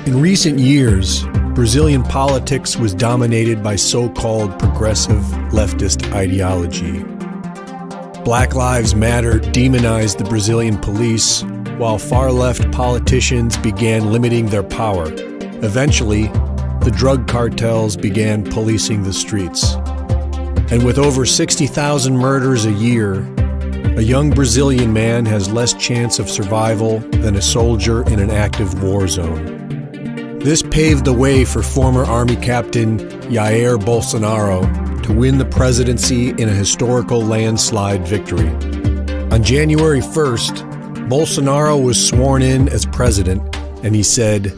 In recent years, Brazilian politics was dominated by so-called progressive leftist ideology. Black Lives Matter demonized the Brazilian police, while far-left politicians began limiting their power. Eventually, the drug cartels began policing the streets. And with over 60,000 murders a year, a young Brazilian man has less chance of survival than a soldier in an active war zone. This paved the way for former Army Captain Jair Bolsonaro to win the presidency in a historical landslide victory. On January 1st, Bolsonaro was sworn in as president, and he said,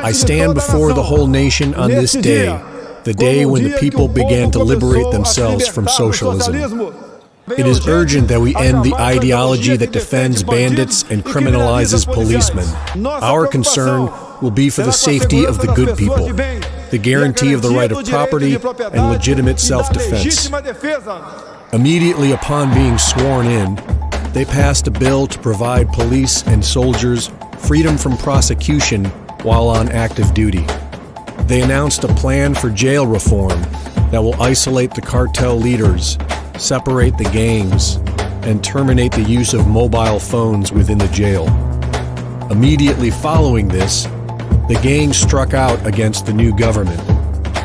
"I stand before the whole nation on this day, the day when the people began to liberate themselves from socialism. It is urgent that we end the ideology that defends bandits and criminalizes policemen. Our concern will be for the safety of the good people, the guarantee of the right of property, and legitimate self-defense." Immediately upon being sworn in, they passed a bill to provide police and soldiers freedom from prosecution while on active duty. They announced a plan for jail reform that will isolate the cartel leaders, separate the gangs, and terminate the use of mobile phones within the jail. Immediately following this, the gangs struck out against the new government.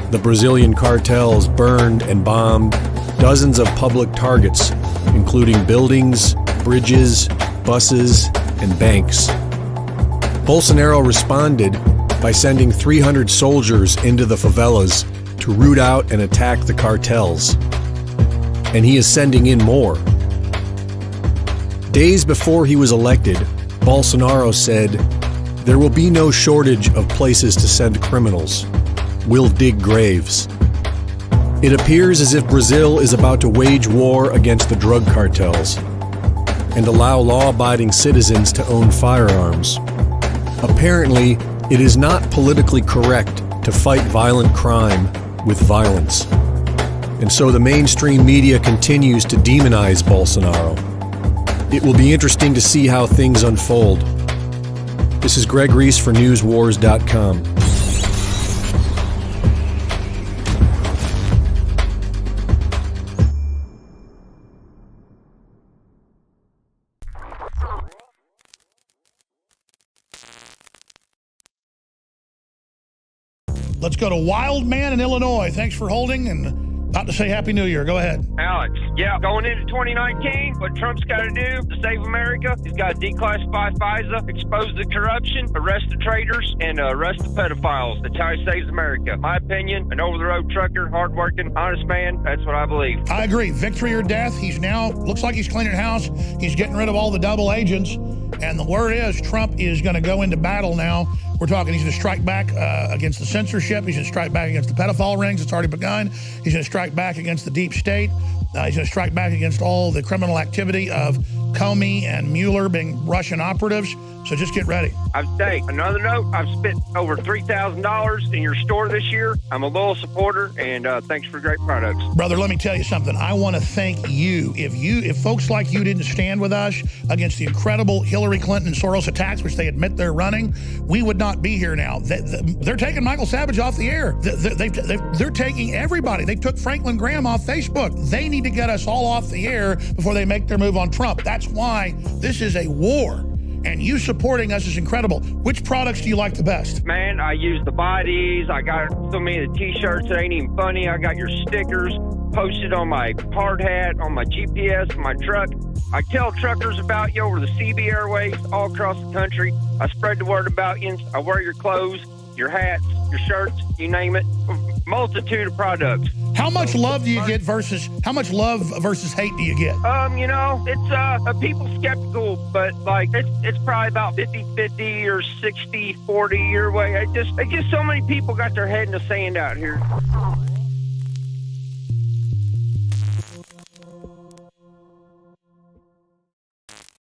The Brazilian cartels burned and bombed dozens of public targets, including buildings, bridges, buses, and banks. Bolsonaro responded by sending 300 soldiers into the favelas to root out and attack the cartels. And he is sending in more. Days before he was elected, Bolsonaro said, "There will be no shortage of places to send criminals. We'll dig graves." It appears as if Brazil is about to wage war against the drug cartels and allow law-abiding citizens to own firearms. Apparently, it is not politically correct to fight violent crime with violence. And so the mainstream media continues to demonize Bolsonaro. It will be interesting to see how things unfold. This is Greg Reese for NewsWars.com. Let's go to Wild Man in Illinois. Thanks for holding, and about to say Happy New Year. Go ahead. Alex, yeah, going into 2019, what Trump's got to do to save America, he's got to declassify FISA, expose the corruption, arrest the traitors, and arrest the pedophiles. That's how he saves America. My opinion, an over-the-road trucker, hardworking, honest man, that's what I believe. I agree. Victory or death. He's now, looks like he's cleaning house. He's getting rid of all the double agents. And the word is Trump is going to go into battle now. We're talking he's going to strike back against the censorship. He's going to strike back against the pedophile rings. It's already begun. He's going to strike back against the deep state. He's going to strike back against all the criminal activity of Comey and Mueller being Russian operatives. So just get ready. Another note, I've spent over $3,000 in your store this year. I'm a loyal supporter, and thanks for great products. Brother, let me tell you something. I want to thank you. If folks like you didn't stand with us against the incredible Hillary Clinton and Soros attacks, which they admit they're running, we would not be here now. They're taking Michael Savage off the air. They're taking everybody. They took Franklin Graham off Facebook. They need to get us all off the air before they make their move on Trump. That's why this is a war. And you supporting us is incredible. Which products do you like the best? Man, I use the bodies. I got so many of the t-shirts that ain't even funny. I got your stickers posted on my hard hat, on my GPS, my truck. I tell truckers about you over the CB Airways all across the country. I spread the word about you. I wear your clothes, your hats, your shirts, you name it. Multitude of products. How much love do you get versus hate do you get? You know, it's people skeptical, but like it's probably about 50-50 or 60-40 your way. It's just so many people got their head in the sand out here.